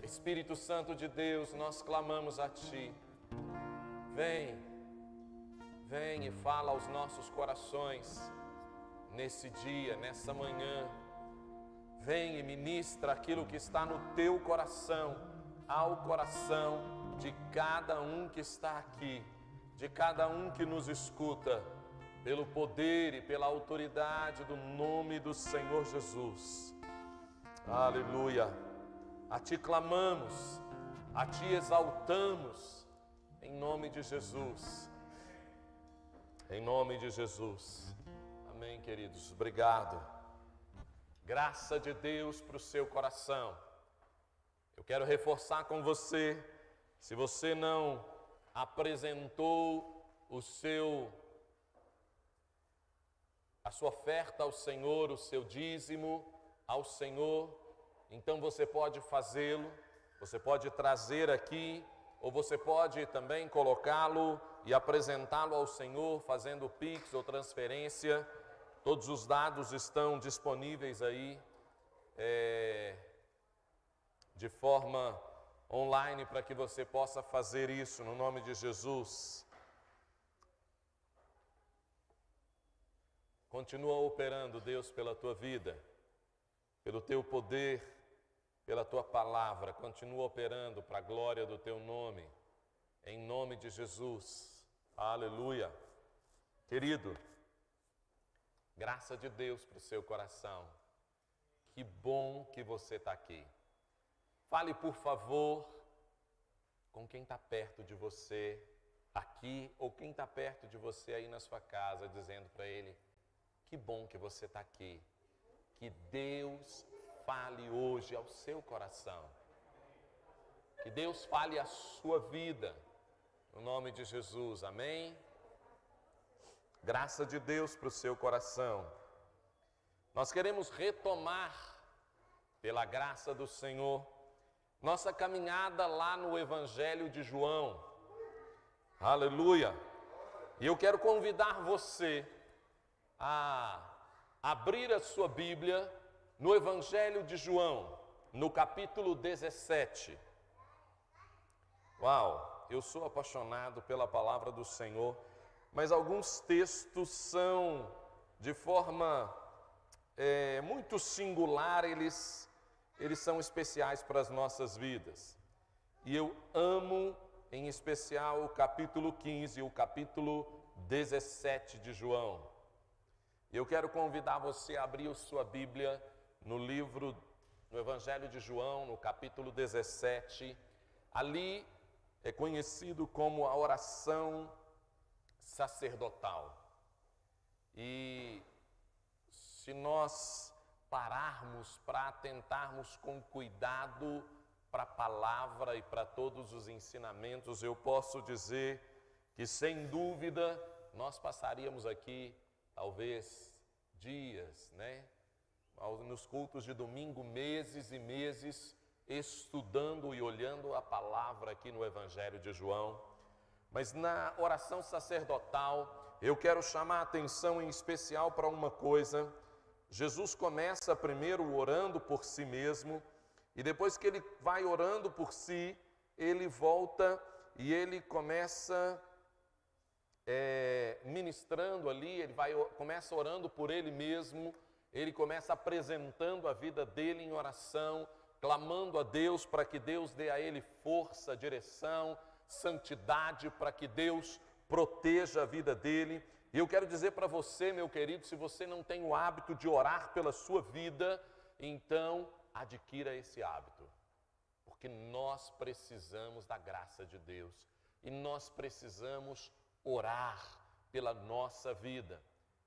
Espírito Santo de Deus, nós clamamos a Ti. Vem, vem e fala aos nossos corações nesse dia, nessa manhã. Vem e ministra aquilo que está no Teu coração, ao coração de cada um que está aqui, de cada um que nos escuta, pelo poder e pela autoridade do nome do Senhor Jesus. Aleluia! A Ti clamamos, a Ti exaltamos, em nome de Jesus. Em nome de Jesus. Amém, queridos. Obrigado. Graça de Deus para o seu coração. Eu quero reforçar com você, se você não apresentou a sua oferta ao Senhor, o seu dízimo ao Senhor, então você pode fazê-lo, você pode trazer aqui, ou você pode também colocá-lo e apresentá-lo ao Senhor, fazendo Pix ou transferência. Todos os dados estão disponíveis aí, de forma online, para que você possa fazer isso, no nome de Jesus. Continua operando, Deus, pela tua vida, pelo teu poder, pela tua palavra. Continua operando para a glória do teu nome, em nome de Jesus. Aleluia. Querido, graça de Deus para o seu coração. Que bom que você está aqui. Fale, por favor, com quem está perto de você aqui, ou quem está perto de você aí na sua casa, dizendo para ele: que bom que você está aqui. Que Deus fale hoje ao seu coração. Que Deus fale à sua vida, no nome de Jesus. Amém? Graça de Deus para o seu coração. Nós queremos retomar, pela graça do Senhor, nossa caminhada lá no Evangelho de João. Aleluia! E eu quero convidar você a abrir a sua Bíblia no Evangelho de João, no capítulo 17. Uau, eu sou apaixonado pela palavra do Senhor, mas alguns textos são, de forma muito singular, eles são especiais para as nossas vidas. E eu amo, em especial, o capítulo 15 e o capítulo 17 de João. Eu quero convidar você a abrir a sua Bíblia no Evangelho de João, no capítulo 17. Ali é conhecido como a oração sacerdotal. E se nós pararmos para atentarmos com cuidado para a palavra e para todos os ensinamentos, eu posso dizer que, sem dúvida, nós passaríamos aqui talvez dias, nos cultos de domingo, meses e meses, estudando e olhando a palavra aqui no Evangelho de João. Mas na oração sacerdotal, eu quero chamar a atenção em especial para uma coisa. Jesus começa primeiro orando por si mesmo, e depois que ele vai orando por si, ele volta e ele começa ministrando ali, começa orando por ele mesmo, ele começa apresentando a vida dele em oração, clamando a Deus para que Deus dê a ele força, direção, santidade, para que Deus proteja a vida dele. E eu quero dizer para você, meu querido, se você não tem o hábito de orar pela sua vida, então adquira esse hábito, porque nós precisamos da graça de Deus e nós precisamos orar pela nossa vida.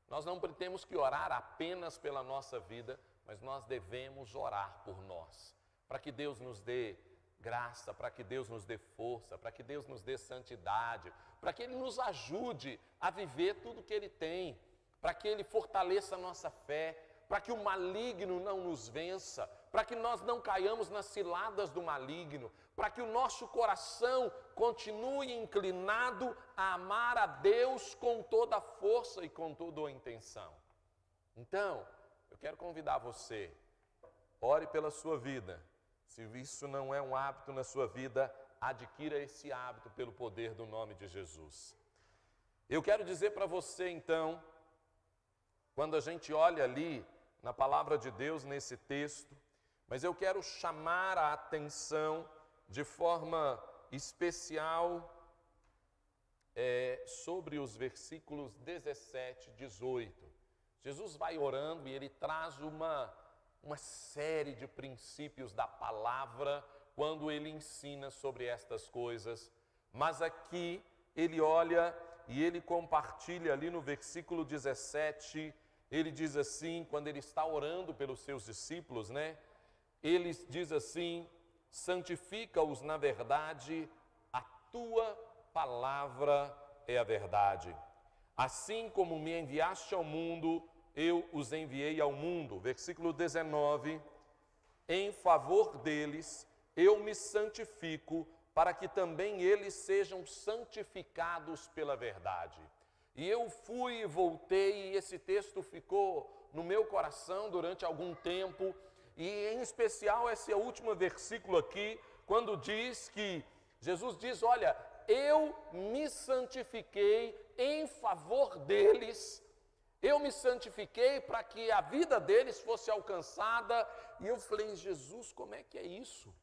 Nós não temos que orar apenas pela nossa vida, mas nós devemos orar por nós, para que Deus nos dê graça, para que Deus nos dê força, para que Deus nos dê santidade, para que Ele nos ajude a viver tudo que Ele tem, para que Ele fortaleça a nossa fé, para que o maligno não nos vença, para que nós não caiamos nas ciladas do maligno, para que o nosso coração continue inclinado a amar a Deus com toda a força e com toda a intenção. Então, eu quero convidar você, ore pela sua vida, Se isso não é um hábito na sua vida, adquira esse hábito pelo poder do nome de Jesus. Eu quero dizer para você então, quando a gente olha ali na palavra de Deus nesse texto, mas eu quero chamar a atenção de forma especial sobre os versículos 17 e 18. Jesus vai orando e ele traz uma série de princípios da palavra quando ele ensina sobre estas coisas. Mas aqui ele olha e ele compartilha ali no versículo 17, ele diz assim, quando ele está orando pelos seus discípulos, né? Ele diz assim: santifica-os na verdade, a tua palavra é a verdade. Assim como me enviaste ao mundo, eu os enviei ao mundo. Versículo 19, em favor deles eu me santifico, para que também eles sejam santificados pela verdade. E eu fui e voltei, e esse texto ficou no meu coração durante algum tempo, e em especial esse último versículo aqui, quando diz que, Jesus diz, olha, eu me santifiquei em favor deles, eu me santifiquei para que a vida deles fosse alcançada, e eu falei, Jesus, como é que é isso?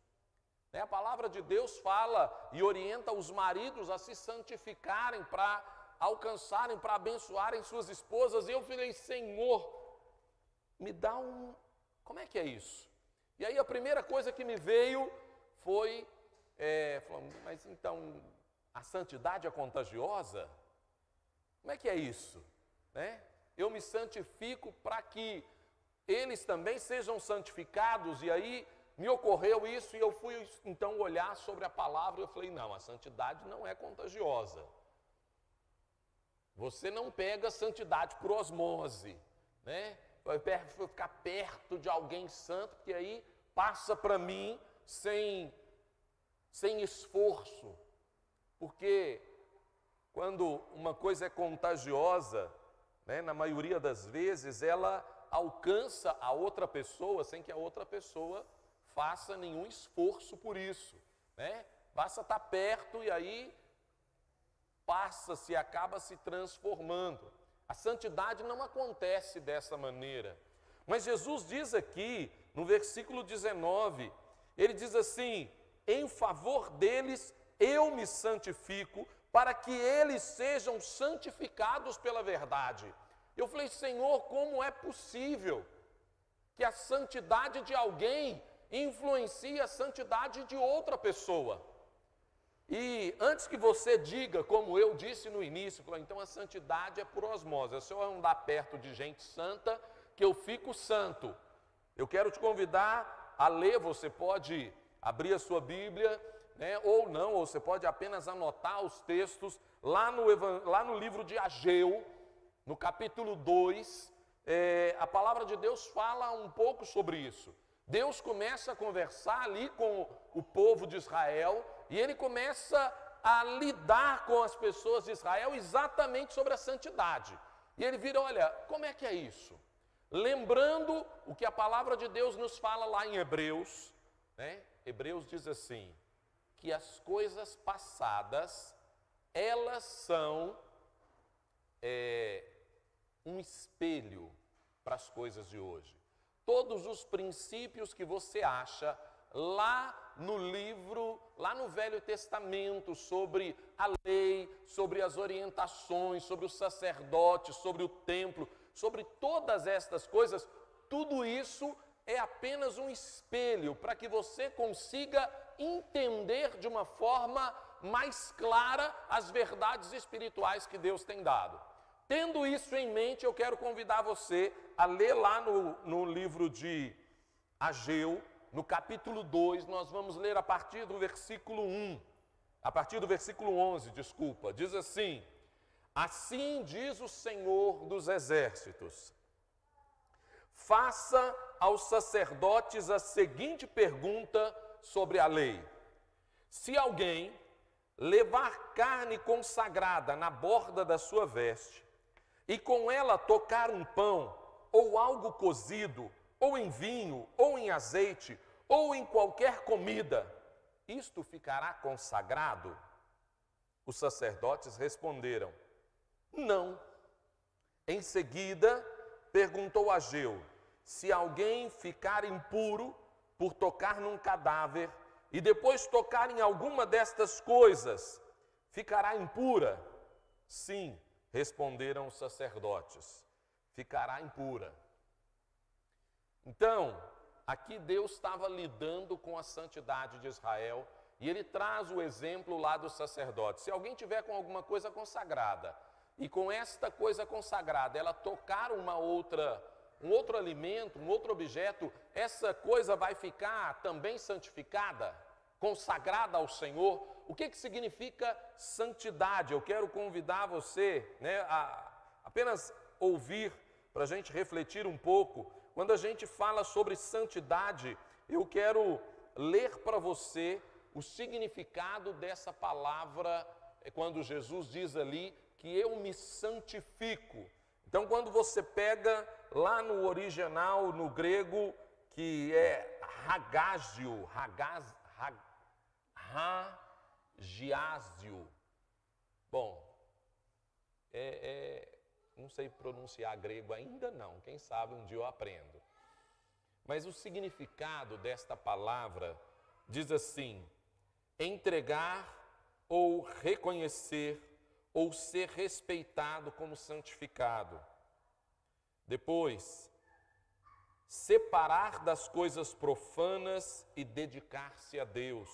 A palavra de Deus fala e orienta os maridos a se santificarem para alcançarem, para abençoarem suas esposas. E eu falei, Senhor, me dá como é que é isso? E aí a primeira coisa que me veio foi, falando, mas então, a santidade é contagiosa? Como é que é isso? Né? Eu me santifico para que eles também sejam santificados, e aí me ocorreu isso, e eu fui então olhar sobre a palavra, e eu falei, não, a santidade não é contagiosa. Você não pega a santidade por osmose, né? Vai ficar perto de alguém santo, porque aí passa para mim sem esforço. Porque quando uma coisa é contagiosa, né, na maioria das vezes, ela alcança a outra pessoa sem que a outra pessoa faça nenhum esforço por isso, né? Basta estar perto e aí passa-se, acaba se transformando. A santidade não acontece dessa maneira. Mas Jesus diz aqui, no versículo 19, ele diz assim, em favor deles eu me santifico, para que eles sejam santificados pela verdade. Eu falei, Senhor, como é possível que a santidade de alguém influencie a santidade de outra pessoa? E antes que você diga, como eu disse no início, então a santidade é por osmose, se eu andar perto de gente santa, que eu fico santo. Eu quero te convidar a ler, você pode abrir a sua Bíblia, né, ou não, ou você pode apenas anotar os textos, lá no livro de Ageu, no capítulo 2, a palavra de Deus fala um pouco sobre isso. Deus começa a conversar ali com o povo de Israel, e ele começa a lidar com as pessoas de Israel exatamente sobre a santidade. E ele vira, olha, como é que é isso? Lembrando o que a palavra de Deus nos fala lá em Hebreus, né? Hebreus diz assim, que as coisas passadas, elas são um espelho para as coisas de hoje. Todos os princípios que você acha lá no livro, lá no Velho Testamento, sobre a lei, sobre as orientações, sobre os sacerdotes, sobre o templo, sobre todas estas coisas, tudo isso é apenas um espelho para que você consiga entender de uma forma mais clara as verdades espirituais que Deus tem dado. Tendo isso em mente, eu quero convidar você a ler lá no livro de Ageu, no capítulo 2, nós vamos ler a partir do versículo 11, diz assim, assim diz o Senhor dos Exércitos, faça aos sacerdotes a seguinte pergunta sobre a lei, se alguém levar carne consagrada na borda da sua veste, e com ela tocar um pão, ou algo cozido, ou em vinho, ou em azeite, ou em qualquer comida, isto ficará consagrado? Os sacerdotes responderam: não. Em seguida, perguntou Ageu: se alguém ficar impuro por tocar num cadáver e depois tocar em alguma destas coisas, ficará impura? Sim, responderam os sacerdotes, ficará impura. Então, aqui Deus estava lidando com a santidade de Israel e ele traz o exemplo lá dos sacerdotes. Se alguém tiver com alguma coisa consagrada e com esta coisa consagrada ela tocar um outro alimento, um outro objeto, essa coisa vai ficar também santificada, consagrada ao Senhor. O que significa santidade? Eu quero convidar você, a apenas ouvir, para a gente refletir um pouco. Quando a gente fala sobre santidade, eu quero ler para você o significado dessa palavra, quando Jesus diz ali que eu me santifico. Então, quando você pega lá no original, no grego, que é hagásio, bom, não sei pronunciar grego ainda não, quem sabe um dia eu aprendo. Mas o significado desta palavra diz assim: entregar ou reconhecer ou ser respeitado como santificado. Depois, separar das coisas profanas e dedicar-se a Deus.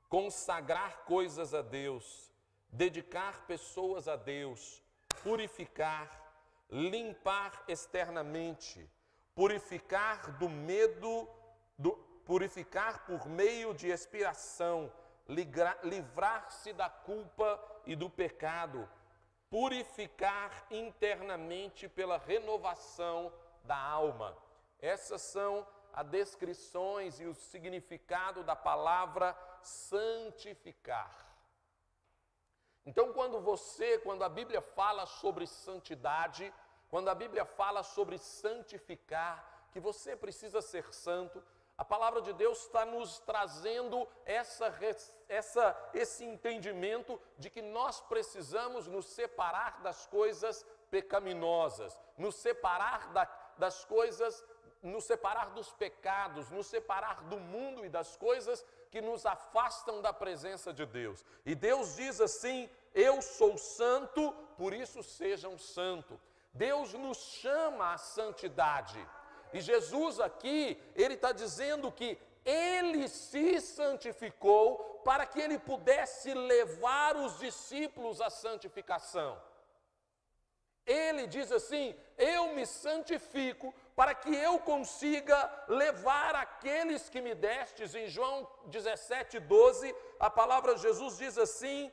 Consagrar coisas a Deus, dedicar pessoas a Deus, purificar, limpar externamente, purificar do medo, purificar por meio de expiação, livrar-se da culpa e do pecado, purificar internamente pela renovação da alma. Essas são as descrições e o significado da palavra santificar. Então, quando a Bíblia fala sobre santidade, quando a Bíblia fala sobre santificar, que você precisa ser santo, a palavra de Deus está nos trazendo esse entendimento de que nós precisamos nos separar das coisas pecaminosas, nos separar das coisas, nos separar dos pecados, nos separar do mundo e das coisas que nos afastam da presença de Deus. E Deus diz assim: eu sou santo, por isso sejam santos. Deus nos chama à santidade. E Jesus aqui, ele está dizendo que ele se santificou para que ele pudesse levar os discípulos à santificação. Ele diz assim: eu me santifico para que eu consiga levar aqueles que me destes. Em João 17:12, a palavra de Jesus diz assim,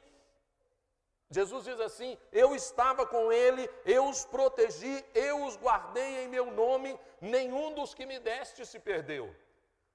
eu estava com ele, eu os protegi, eu os guardei em meu nome, nenhum dos que me deste se perdeu.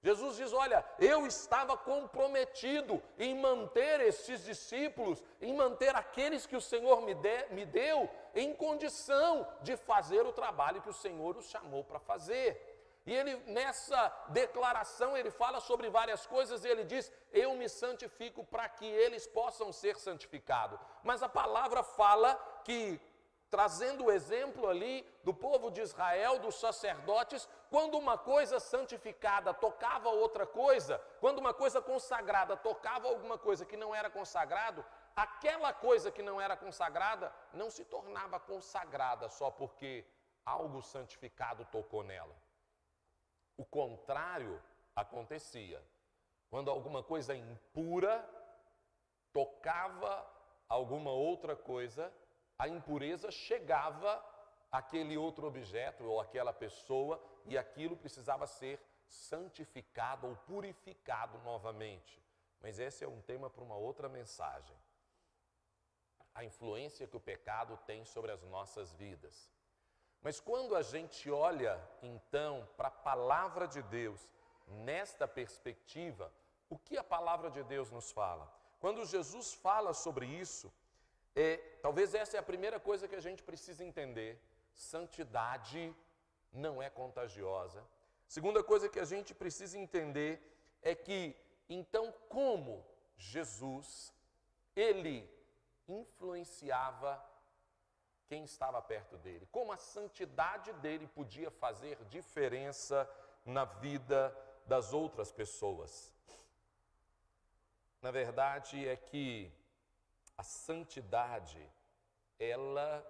Jesus diz: olha, eu estava comprometido em manter esses discípulos, em manter aqueles que o Senhor me deu em condição de fazer o trabalho que o Senhor os chamou para fazer. E ele, nessa declaração, ele fala sobre várias coisas e ele diz: eu me santifico para que eles possam ser santificados. Mas a palavra fala que, trazendo o exemplo ali do povo de Israel, dos sacerdotes, quando uma coisa santificada tocava outra coisa, quando uma coisa consagrada tocava alguma coisa que não era consagrado, aquela coisa que não era consagrada não se tornava consagrada só porque algo santificado tocou nela. O contrário acontecia. Quando alguma coisa impura tocava alguma outra coisa, a impureza chegava àquele outro objeto ou àquela pessoa e aquilo precisava ser santificado ou purificado novamente. Mas esse é um tema para uma outra mensagem. A influência que o pecado tem sobre as nossas vidas. Mas quando a gente olha, então, para a palavra de Deus, nesta perspectiva, o que a palavra de Deus nos fala? Quando Jesus fala sobre isso, talvez essa é a primeira coisa que a gente precisa entender. Santidade não é contagiosa. Segunda coisa que a gente precisa entender é que, então, como Jesus, ele influenciava quem estava perto dele, como a santidade dele podia fazer diferença na vida das outras pessoas. Na verdade é que a santidade, ela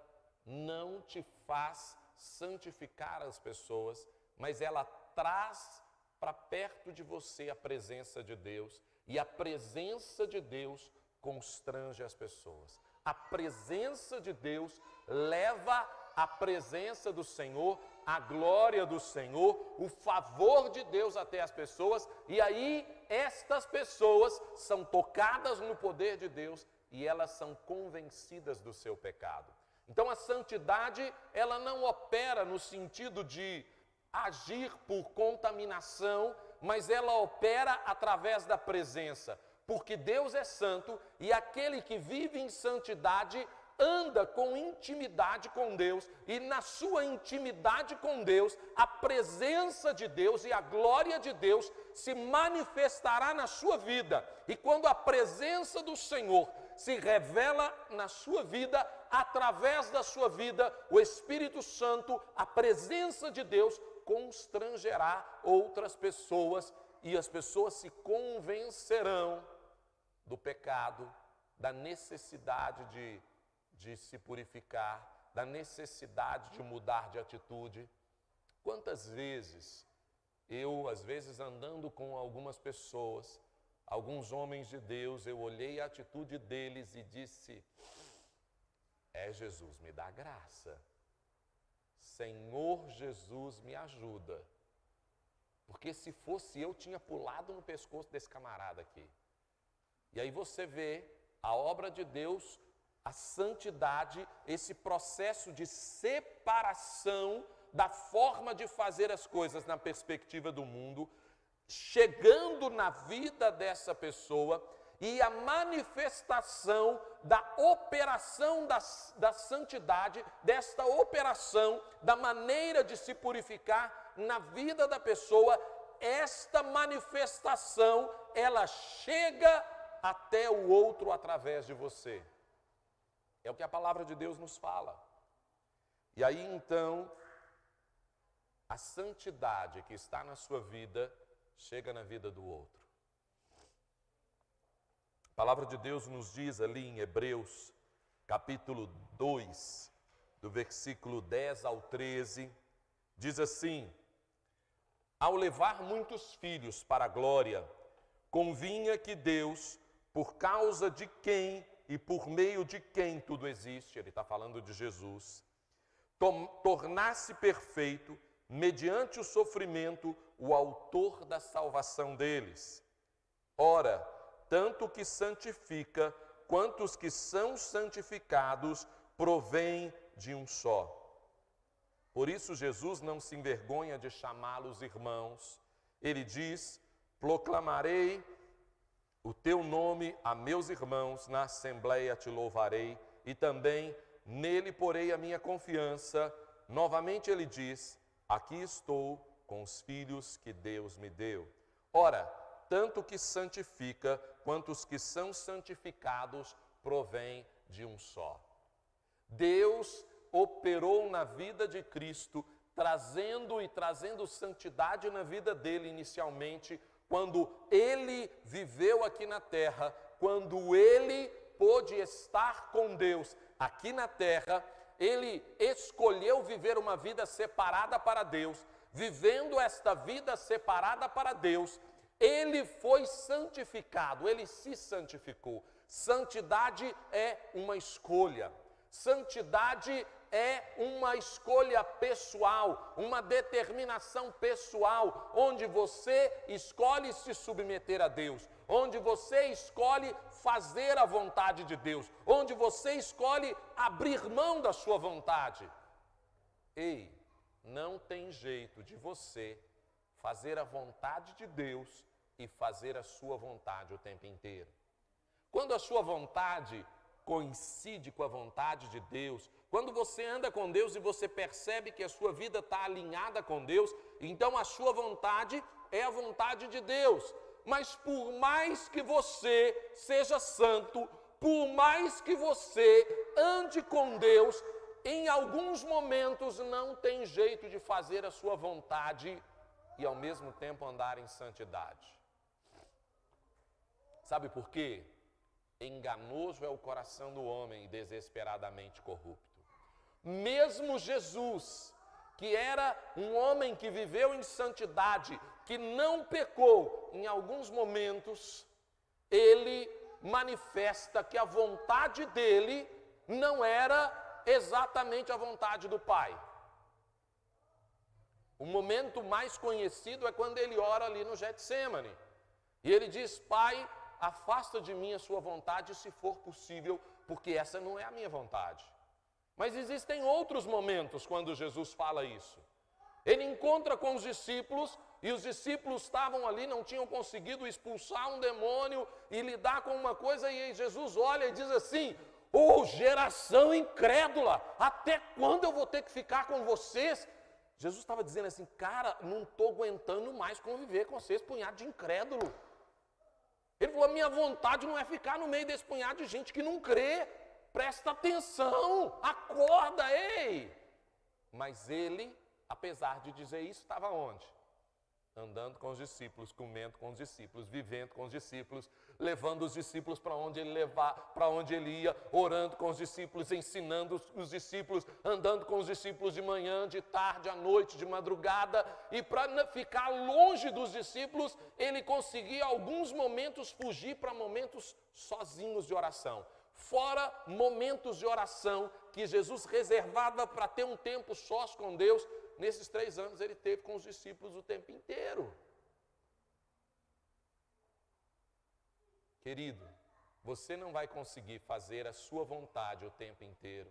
não te faz santificar as pessoas, mas ela traz para perto de você a presença de Deus, e a presença de Deus constrange as pessoas. A presença de Deus leva a presença do Senhor, a glória do Senhor, o favor de Deus até as pessoas, e aí estas pessoas são tocadas no poder de Deus e elas são convencidas do seu pecado. Então a santidade, ela não opera no sentido de agir por contaminação, mas ela opera através da presença, porque Deus é santo e aquele que vive em santidade anda com intimidade com Deus, e na sua intimidade com Deus, a presença de Deus e a glória de Deus se manifestará na sua vida. E quando a presença do Senhor se revela na sua vida, através da sua vida, o Espírito Santo, a presença de Deus, constrangerá outras pessoas, e as pessoas se convencerão do pecado, da necessidade de se purificar, da necessidade de mudar de atitude. Quantas vezes eu, às vezes andando com algumas pessoas, alguns homens de Deus, eu olhei a atitude deles e disse: Jesus, me dá graça. Senhor Jesus, me ajuda. Porque se fosse eu, tinha pulado no pescoço desse camarada aqui. E aí você vê a obra de Deus, a santidade, esse processo de separação da forma de fazer as coisas na perspectiva do mundo, chegando na vida dessa pessoa, e a manifestação da operação da santidade, desta operação, da maneira de se purificar na vida da pessoa. Esta manifestação, ela chega até o outro através de você. É o que a palavra de Deus nos fala. E aí então, a santidade que está na sua vida, chega na vida do outro. A palavra de Deus nos diz ali em Hebreus, capítulo 2, do versículo 10 ao 13, diz assim: ao levar muitos filhos para a glória, convinha que Deus, por causa de quem e por meio de quem tudo existe, ele está falando de Jesus, tornasse perfeito, mediante o sofrimento, o autor da salvação deles. Ora, tanto o que santifica, quanto os que são santificados, provém de um só. Por isso Jesus não se envergonha de chamá-los irmãos. Ele diz: proclamarei o teu nome a meus irmãos, na assembleia te louvarei, e também nele porei a minha confiança. Novamente ele diz: aqui estou com os filhos que Deus me deu. Ora, tanto o que santifica, quanto os que são santificados, provém de um só. Deus operou na vida de Cristo, trazendo santidade na vida dele inicialmente, quando ele viveu aqui na terra, quando ele pôde estar com Deus aqui na terra. Ele escolheu viver uma vida separada para Deus. Vivendo esta vida separada para Deus, ele foi santificado, ele se santificou. Santidade é uma escolha. Santidade é uma escolha pessoal, uma determinação pessoal, onde você escolhe se submeter a Deus, onde você escolhe fazer a vontade de Deus, onde você escolhe abrir mão da sua vontade. Ei, não tem jeito de você fazer a vontade de Deus e fazer a sua vontade o tempo inteiro. Quando a sua vontade coincide com a vontade de Deus, quando você anda com Deus e você percebe que a sua vida está alinhada com Deus, então a sua vontade é a vontade de Deus. Mas por mais que você seja santo, por mais que você ande com Deus, em alguns momentos não tem jeito de fazer a sua vontade e ao mesmo tempo andar em santidade. Sabe por quê? Enganoso é o coração do homem e desesperadamente corrupto. Mesmo Jesus, que era um homem que viveu em santidade, que não pecou, em alguns momentos, ele manifesta que a vontade dele não era exatamente a vontade do Pai. O momento mais conhecido é quando ele ora ali no Getsêmani. E ele diz: Pai, afasta de mim a sua vontade, se for possível, porque essa não é a minha vontade. Mas existem outros momentos quando Jesus fala isso. Ele encontra com os discípulos, e os discípulos estavam ali, não tinham conseguido expulsar um demônio e lidar com uma coisa, e aí Jesus olha e diz assim: ô geração incrédula, até quando eu vou ter que ficar com vocês? Jesus estava dizendo assim: cara, não estou aguentando mais conviver com vocês, punhado de incrédulo. Ele falou: minha vontade não é ficar no meio desse punhado de gente que não crê. Presta atenção, acorda, ei! Mas ele, apesar de dizer isso, estava onde? Andando com os discípulos, comendo com os discípulos, vivendo com os discípulos, levando os discípulos para onde ele ia, orando com os discípulos, ensinando os discípulos, andando com os discípulos de manhã, de tarde, à noite, de madrugada. E para ficar longe dos discípulos, ele conseguia alguns momentos fugir para momentos sozinhos de oração. Fora momentos de oração que Jesus reservava para ter um tempo sós com Deus, nesses 3 anos ele teve com os discípulos o tempo inteiro. Querido, você não vai conseguir fazer a sua vontade o tempo inteiro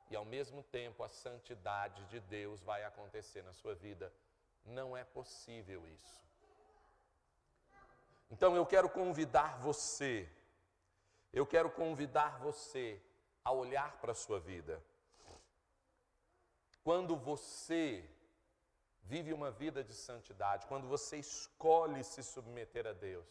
e ao mesmo tempo a santidade de Deus vai acontecer na sua vida. Não é possível isso. Então eu quero convidar você a olhar para a sua vida. Quando você vive uma vida de santidade, quando você escolhe se submeter a Deus,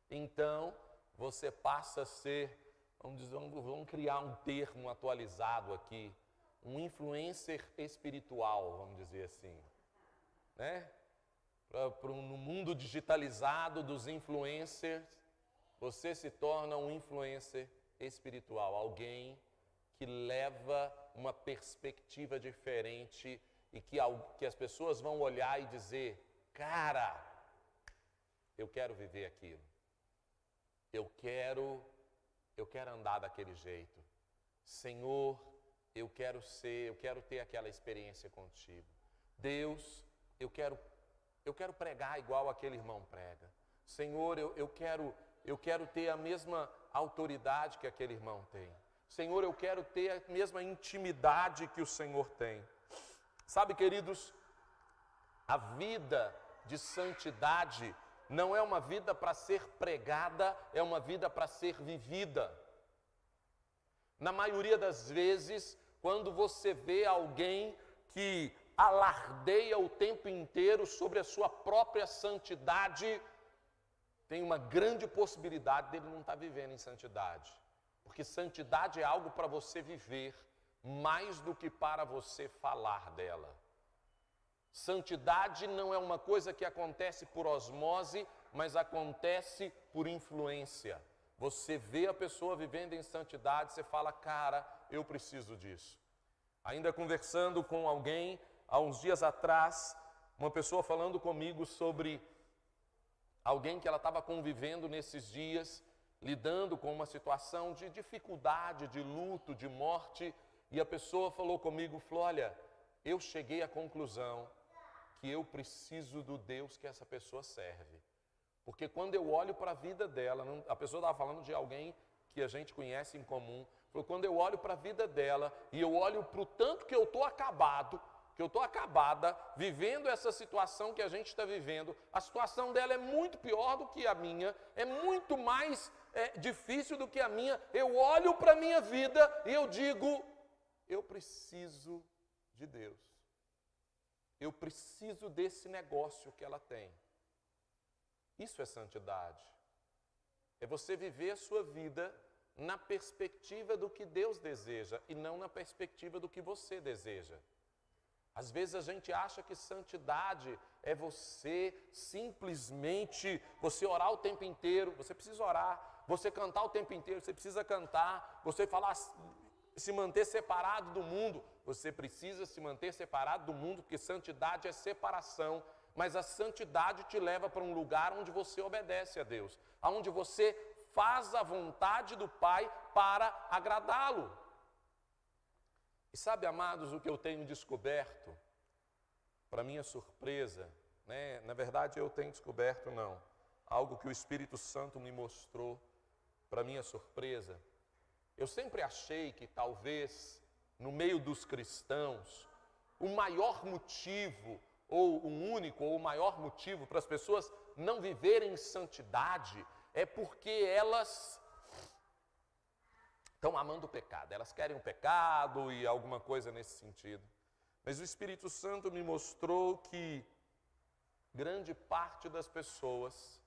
então você passa a ser, vamos criar um termo atualizado aqui, um influencer espiritual, vamos dizer assim, né? No mundo digitalizado dos influencers, você se torna um influencer espiritual, alguém que leva uma perspectiva diferente e que as pessoas vão olhar e dizer: cara, eu quero viver aquilo, eu quero andar daquele jeito, Senhor, eu quero ter aquela experiência contigo, Deus, eu quero pregar igual aquele irmão prega, Senhor, eu quero ter a mesma autoridade que aquele irmão tem. Senhor, eu quero ter a mesma intimidade que o Senhor tem. Sabe, queridos, a vida de santidade não é uma vida para ser pregada, é uma vida para ser vivida. Na maioria das vezes, quando você vê alguém que alardeia o tempo inteiro sobre a sua própria santidade, tem uma grande possibilidade dele não estar vivendo em santidade. Porque santidade é algo para você viver, mais do que para você falar dela. Santidade não é uma coisa que acontece por osmose, mas acontece por influência. Você vê a pessoa vivendo em santidade, você fala: cara, eu preciso disso. Ainda conversando com alguém, há uns dias atrás, uma pessoa falando comigo sobre alguém que ela estava convivendo nesses dias, lidando com uma situação de dificuldade, de luto, de morte, e a pessoa falou comigo, falou: olha, eu cheguei à conclusão que eu preciso do Deus que essa pessoa serve. Porque quando eu olho para a vida dela, a pessoa estava falando de alguém que a gente conhece em comum, falou: quando eu olho para a vida dela e eu olho para o tanto que eu estou acabado, que eu estou acabada, vivendo essa situação que a gente está vivendo, a situação dela é muito pior do que a minha, é muito mais difícil do que a minha, eu olho para a minha vida e eu digo, eu preciso de Deus. Eu preciso desse negócio que ela tem. Isso é santidade. É você viver a sua vida na perspectiva do que Deus deseja e não na perspectiva do que você deseja. Às vezes a gente acha que santidade é você simplesmente, você orar o tempo inteiro, você precisa orar, você cantar o tempo inteiro, você precisa cantar, você falar, se manter separado do mundo, você precisa se manter separado do mundo, porque santidade é separação, mas a santidade te leva para um lugar onde você obedece a Deus, onde você faz a vontade do Pai para agradá-lo. E sabe, amados, o que eu tenho descoberto, para minha surpresa, né? Na verdade eu tenho descoberto não, algo que o Espírito Santo me mostrou, para minha surpresa, eu sempre achei que talvez no meio dos cristãos, o maior motivo, ou o único, ou o maior motivo para as pessoas não viverem em santidade, é porque elas estão amando o pecado, elas querem o pecado e alguma coisa nesse sentido. Mas o Espírito Santo me mostrou que grande parte das pessoas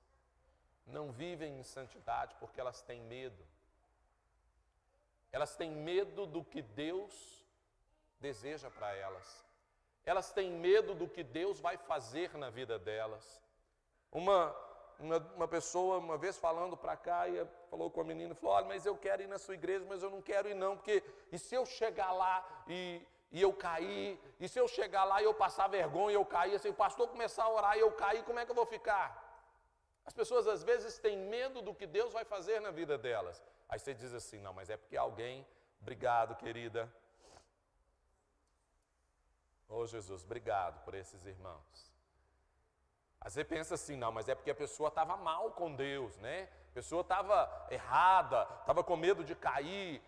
não vivem em santidade porque elas têm medo. Elas têm medo do que Deus deseja para elas. Elas têm medo do que Deus vai fazer na vida delas. Uma pessoa, uma vez falando para cá, falou com a menina, falou, olha, mas eu quero ir na sua igreja, mas eu não quero ir não, porque e se eu chegar lá e eu cair, e se eu chegar lá e eu passar vergonha e eu cair, se o pastor começar a orar e eu cair, como é que eu vou ficar? As pessoas às vezes têm medo do que Deus vai fazer na vida delas. Aí você diz assim, não, mas é porque alguém, obrigado querida. Oh Jesus, obrigado por esses irmãos. Aí você pensa assim, não, mas é porque a pessoa estava mal com Deus, né? A pessoa estava errada, estava com medo de cair,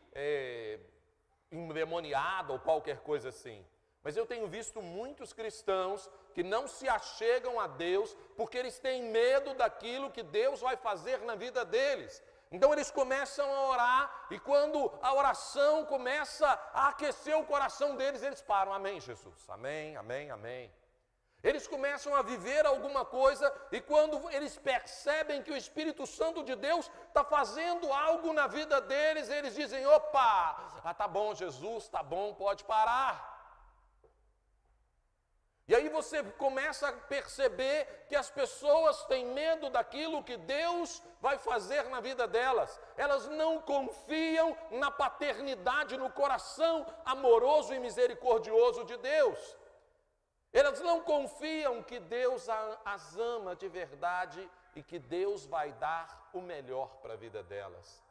endemoniada ou qualquer coisa assim. Mas eu tenho visto muitos cristãos que não se achegam a Deus porque eles têm medo daquilo que Deus vai fazer na vida deles. Então eles começam a orar e quando a oração começa a aquecer o coração deles, eles param. Amém, Jesus. Amém, amém, amém. Eles começam a viver alguma coisa e quando eles percebem que o Espírito Santo de Deus está fazendo algo na vida deles, eles dizem, opa, tá bom Jesus, tá bom, pode parar. E aí você começa a perceber que as pessoas têm medo daquilo que Deus vai fazer na vida delas. Elas não confiam na paternidade, no coração amoroso e misericordioso de Deus. Elas não confiam que Deus as ama de verdade e que Deus vai dar o melhor para a vida delas.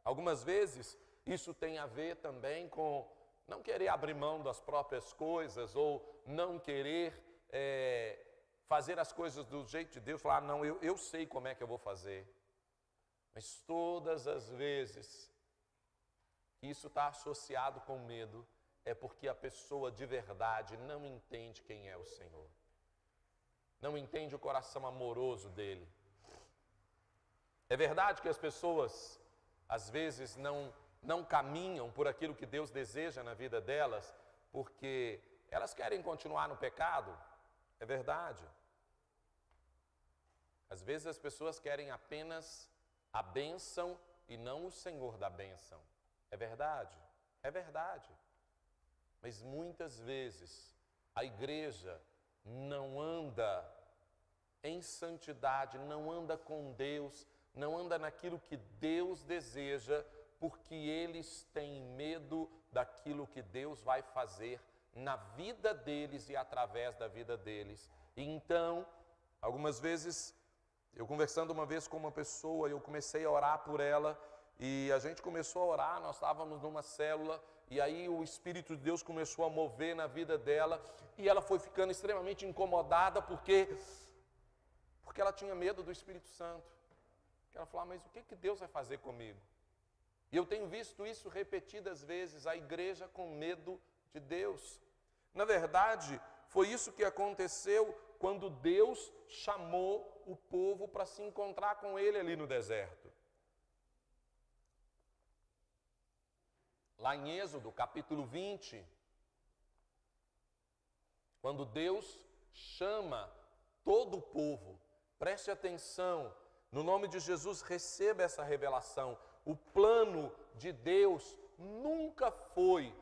Algumas vezes isso tem a ver também com não querer abrir mão das próprias coisas ou não querer fazer as coisas do jeito de Deus, falar, não, eu sei como é que eu vou fazer. Mas todas as vezes que isso está associado com medo, é porque a pessoa de verdade não entende quem é o Senhor. Não entende o coração amoroso dele. É verdade que as pessoas, às vezes, não caminham por aquilo que Deus deseja na vida delas, porque elas querem continuar no pecado. É verdade. Às vezes as pessoas querem apenas a bênção e não o Senhor da bênção. É verdade. É verdade. Mas muitas vezes a igreja não anda em santidade, não anda com Deus, não anda naquilo que Deus deseja, porque eles têm medo daquilo que Deus vai fazer na vida deles e através da vida deles. E então, algumas vezes, eu conversando uma vez com uma pessoa, eu comecei a orar por ela, e a gente começou a orar, nós estávamos numa célula, e aí o Espírito de Deus começou a mover na vida dela, e ela foi ficando extremamente incomodada, porque ela tinha medo do Espírito Santo. Ela falou, mas o que Deus vai fazer comigo? E eu tenho visto isso repetidas vezes, a igreja com medo de Deus. Na verdade, foi isso que aconteceu quando Deus chamou o povo para se encontrar com ele ali no deserto. Lá em Êxodo, capítulo 20, quando Deus chama todo o povo, preste atenção, no nome de Jesus, receba essa revelação. O plano de Deus nunca foi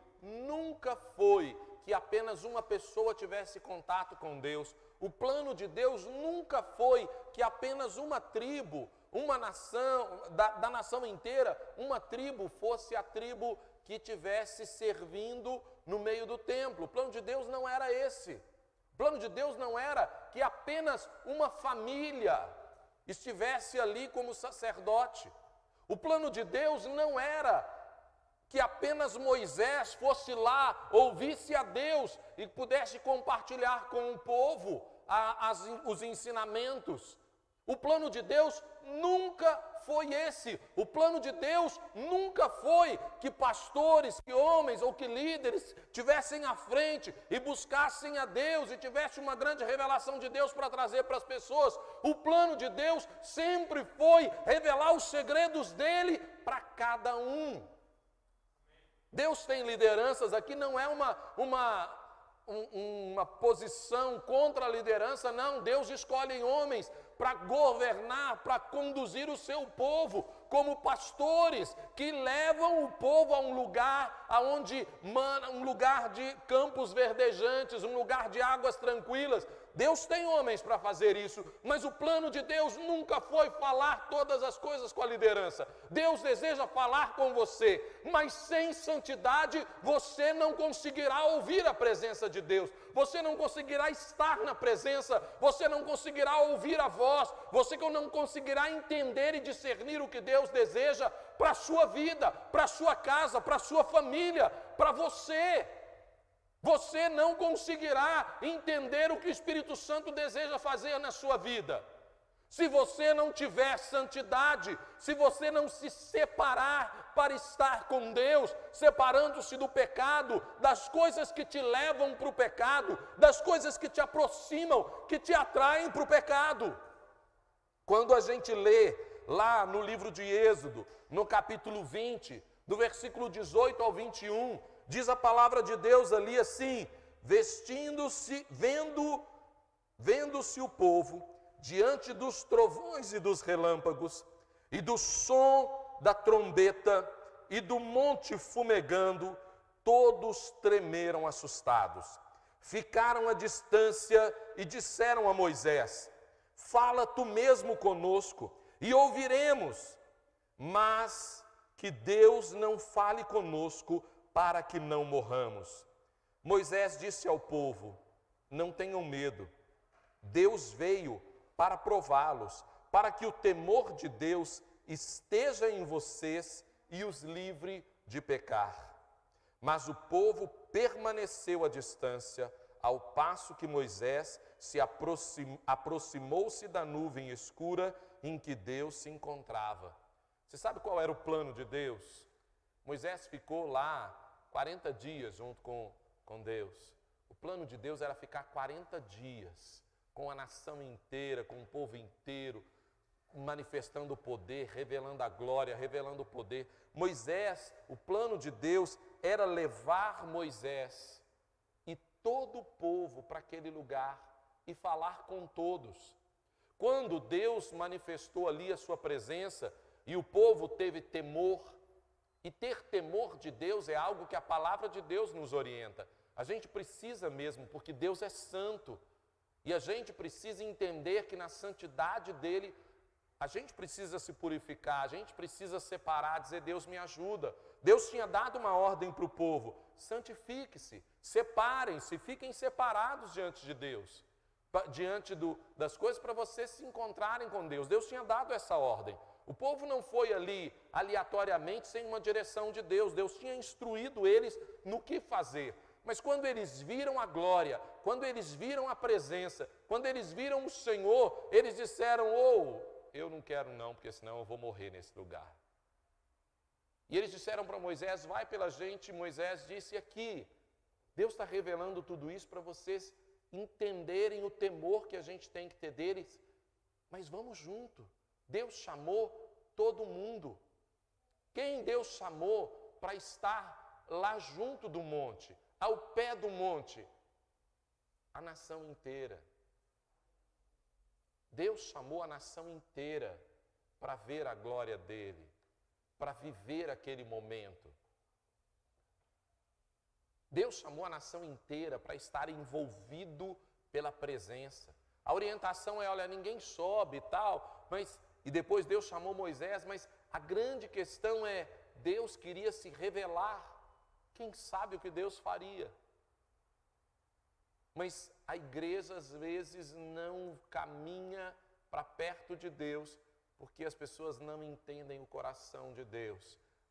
que apenas uma pessoa tivesse contato com Deus. O plano de Deus nunca foi que apenas uma tribo, uma nação, da nação inteira, uma tribo fosse a tribo que estivesse servindo no meio do templo. O plano de Deus não era esse. O plano de Deus não era que apenas uma família estivesse ali como sacerdote. O plano de Deus não era que apenas Moisés fosse lá, ouvisse a Deus e pudesse compartilhar com o povo os ensinamentos. O plano de Deus nunca foi esse. O plano de Deus nunca foi que pastores, que homens ou que líderes tivessem à frente e buscassem a Deus e tivessem uma grande revelação de Deus para trazer para as pessoas. O plano de Deus sempre foi revelar os segredos dele para cada um. Deus tem lideranças aqui, não é uma posição contra a liderança, não. Deus escolhe homens para governar, para conduzir o seu povo, como pastores que levam o povo a um lugar um lugar de campos verdejantes, um lugar de águas tranquilas. Deus tem homens para fazer isso, mas o plano de Deus nunca foi falar todas as coisas com a liderança. Deus deseja falar com você, mas sem santidade você não conseguirá ouvir a presença de Deus, você não conseguirá estar na presença, você não conseguirá ouvir a voz, você não conseguirá entender e discernir o que Deus deseja para a sua vida, para a sua casa, para a sua família, para você. Você não conseguirá entender o que o Espírito Santo deseja fazer na sua vida. Se você não tiver santidade, se você não se separar para estar com Deus, separando-se do pecado, das coisas que te levam para o pecado, das coisas que te aproximam, que te atraem para o pecado. Quando a gente lê lá no livro de Êxodo, no capítulo 20, do versículo 18 ao 21, diz a palavra de Deus ali assim: vendo-se o povo diante dos trovões e dos relâmpagos, e do som da trombeta e do monte fumegando, todos tremeram assustados. Ficaram à distância e disseram a Moisés: fala tu mesmo conosco e ouviremos, mas que Deus não fale conosco para que não morramos. Moisés disse ao povo: não tenham medo, Deus veio para prová-los, para que o temor de Deus esteja em vocês e os livre de pecar. Mas o povo permaneceu à distância, ao passo que Moisés se aproximou-se da nuvem escura em que Deus se encontrava. Você sabe qual era o plano de Deus? Moisés ficou lá 40 dias junto com Deus. O plano de Deus era ficar 40 dias com a nação inteira, com o povo inteiro, manifestando o poder, revelando a glória, revelando o poder. Moisés, o plano de Deus era levar Moisés e todo o povo para aquele lugar e falar com todos. Quando Deus manifestou ali a sua presença e o povo teve temor, e ter temor de Deus é algo que a palavra de Deus nos orienta. A gente precisa mesmo, porque Deus é santo. E a gente precisa entender que na santidade dele, a gente precisa se purificar, a gente precisa separar, dizer: Deus me ajuda. Deus tinha dado uma ordem para o povo: santifique-se, separem-se, fiquem separados diante de Deus, diante das coisas, para vocês se encontrarem com Deus. Deus tinha dado essa ordem. O povo não foi ali aleatoriamente, sem uma direção de Deus. Deus tinha instruído eles no que fazer. Mas quando eles viram a glória, quando eles viram a presença, quando eles viram o Senhor, eles disseram: eu não quero não, porque senão eu vou morrer nesse lugar. E eles disseram para Moisés: vai pela gente. Moisés disse: aqui, Deus está revelando tudo isso para vocês entenderem o temor que a gente tem que ter deles. Mas vamos junto. Deus chamou todo mundo. Quem Deus chamou para estar lá junto do monte, ao pé do monte? A nação inteira. Deus chamou a nação inteira para ver a glória dele, para viver aquele momento. Deus chamou a nação inteira para estar envolvido pela presença. A orientação é, olha, ninguém sobe e tal, e depois Deus chamou Moisés, mas a grande questão é, Deus queria se revelar. Quem sabe o que Deus faria? Mas a igreja às vezes não caminha para perto de Deus, porque as pessoas não entendem o coração de Deus,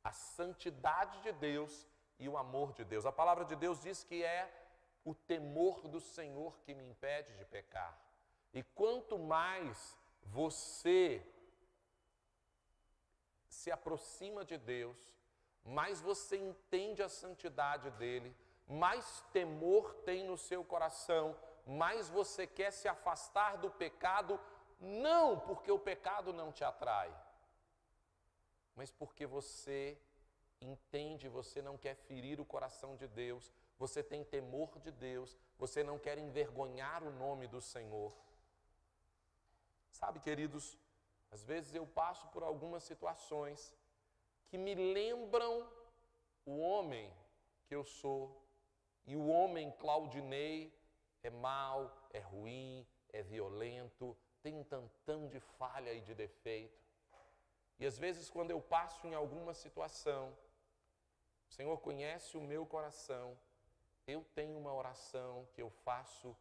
a santidade de Deus e o amor de Deus. A palavra de Deus diz que é o temor do Senhor que me impede de pecar. E quanto mais você se aproxima de Deus, mais você entende a santidade dele, mais temor tem no seu coração, mais você quer se afastar do pecado, não porque o pecado não te atrai, mas porque você entende, você não quer ferir o coração de Deus, você tem temor de Deus, você não quer envergonhar o nome do Senhor. Sabe, queridos, às vezes eu passo por algumas situações que me lembram o homem que eu sou, e o homem Claudinei é mau, é ruim, é violento, tem um tantão de falha e de defeito. E às vezes quando eu passo em alguma situação, o Senhor conhece o meu coração, eu tenho uma oração que eu faço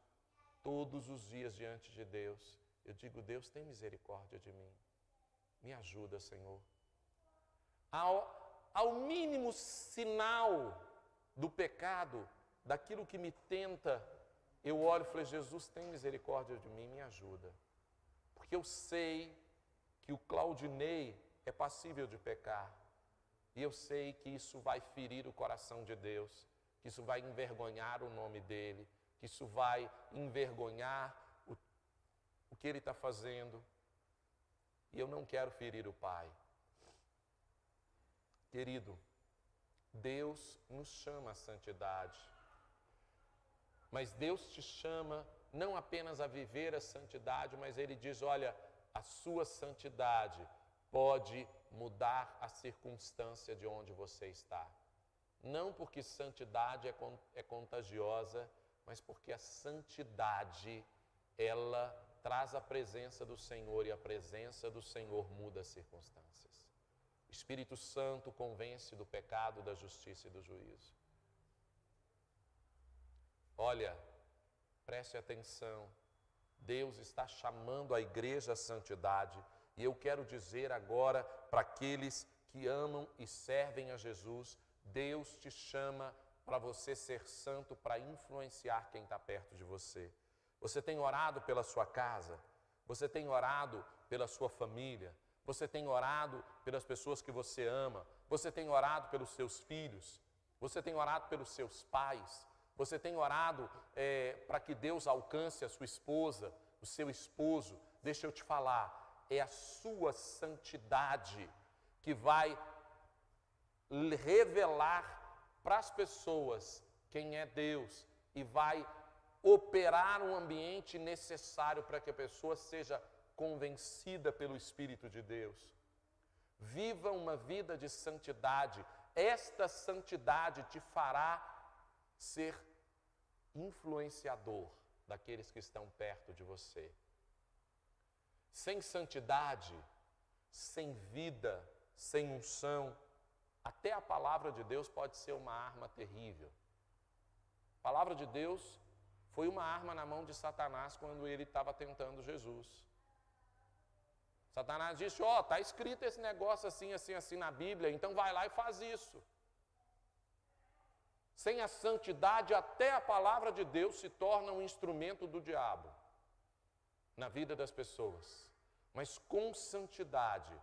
todos os dias diante de Deus. Eu digo, Deus, tem misericórdia de mim. Me ajuda, Senhor. Ao mínimo sinal do pecado, daquilo que me tenta, eu olho e falei, Jesus, tem misericórdia de mim, me ajuda. Porque eu sei que o Claudinei é passível de pecar. E eu sei que isso vai ferir o coração de Deus, que isso vai envergonhar o nome dele, que isso vai envergonhar o que ele está fazendo. E eu não quero ferir o Pai. Querido, Deus nos chama à santidade. Mas Deus te chama não apenas a viver a santidade, mas Ele diz, olha, a sua santidade pode mudar a circunstância de onde você está. Não porque santidade é contagiosa, mas porque a santidade, ela traz a presença do Senhor, e a presença do Senhor muda as circunstâncias. O Espírito Santo convence do pecado, da justiça e do juízo. Olha, preste atenção, Deus está chamando a igreja à santidade, e eu quero dizer agora para aqueles que amam e servem a Jesus, Deus te chama para você ser santo, para influenciar quem está perto de você. Você tem orado pela sua casa, você tem orado pela sua família, você tem orado pelas pessoas que você ama, você tem orado pelos seus filhos, você tem orado pelos seus pais, você tem orado para que Deus alcance a sua esposa, o seu esposo. Deixa eu te falar, é a sua santidade que vai revelar para as pessoas quem é Deus e vai operar um ambiente necessário para que a pessoa seja convencida pelo Espírito de Deus. Viva uma vida de santidade. Esta santidade te fará ser influenciador daqueles que estão perto de você. Sem santidade, sem vida, sem unção, até a palavra de Deus pode ser uma arma terrível. A palavra de Deus foi uma arma na mão de Satanás quando ele estava tentando Jesus. Satanás disse, está escrito esse negócio assim, assim, assim na Bíblia, então vai lá e faz isso. Sem a santidade, até a palavra de Deus se torna um instrumento do diabo na vida das pessoas. Mas com santidade,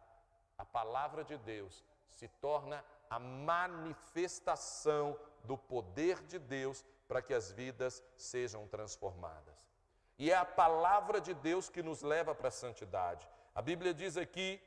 a palavra de Deus se torna a manifestação do poder de Deus para que as vidas sejam transformadas. E é a palavra de Deus que nos leva para a santidade. A Bíblia diz aqui,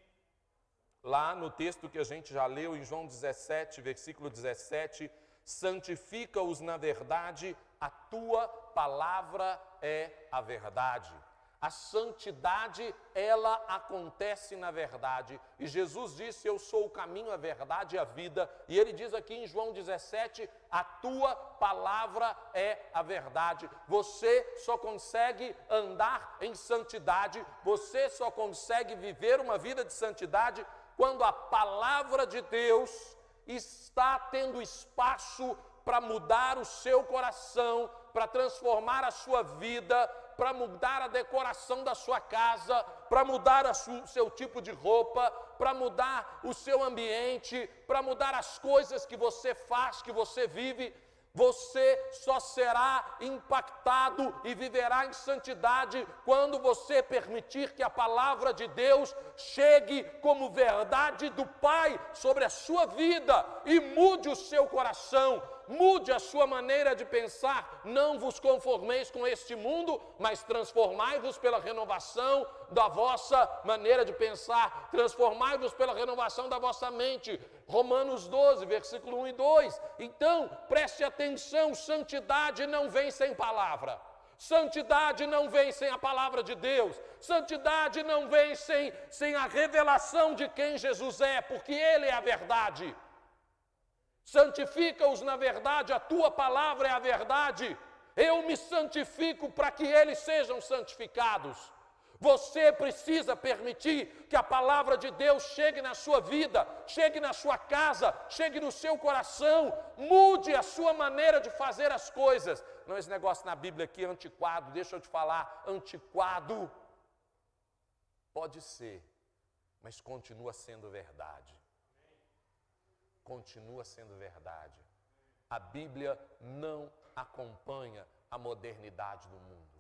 lá no texto que a gente já leu, em João 17, versículo 17, santifica-os na verdade, a tua palavra é a verdade. A santidade, ela acontece na verdade. E Jesus disse, eu sou o caminho, a verdade e a vida. E ele diz aqui em João 17, a tua palavra é a verdade. Você só consegue andar em santidade, você só consegue viver uma vida de santidade quando a palavra de Deus está tendo espaço para mudar o seu coração, para transformar a sua vida, para mudar a decoração da sua casa, para mudar o seu tipo de roupa, para mudar o seu ambiente, para mudar as coisas que você faz, que você vive. Você só será impactado e viverá em santidade quando você permitir que a palavra de Deus chegue como verdade do Pai sobre a sua vida e mude o seu coração, mude a sua maneira de pensar. Não vos conformeis com este mundo, mas transformai-vos pela renovação da vossa maneira de pensar, transformai-vos pela renovação da vossa mente. Romanos 12, versículo 1 e 2. Então, preste atenção, santidade não vem sem palavra. Santidade não vem sem a palavra de Deus. Santidade não vem sem a revelação de quem Jesus é, porque Ele é a verdade. Santifica-os na verdade, a tua palavra é a verdade. Eu me santifico para que eles sejam santificados. Você precisa permitir que a palavra de Deus chegue na sua vida, chegue na sua casa, chegue no seu coração, mude a sua maneira de fazer as coisas. Não, esse negócio na Bíblia aqui é antiquado, deixa eu te falar, antiquado. Pode ser, mas continua sendo verdade. Continua sendo verdade. A Bíblia não acompanha a modernidade do mundo.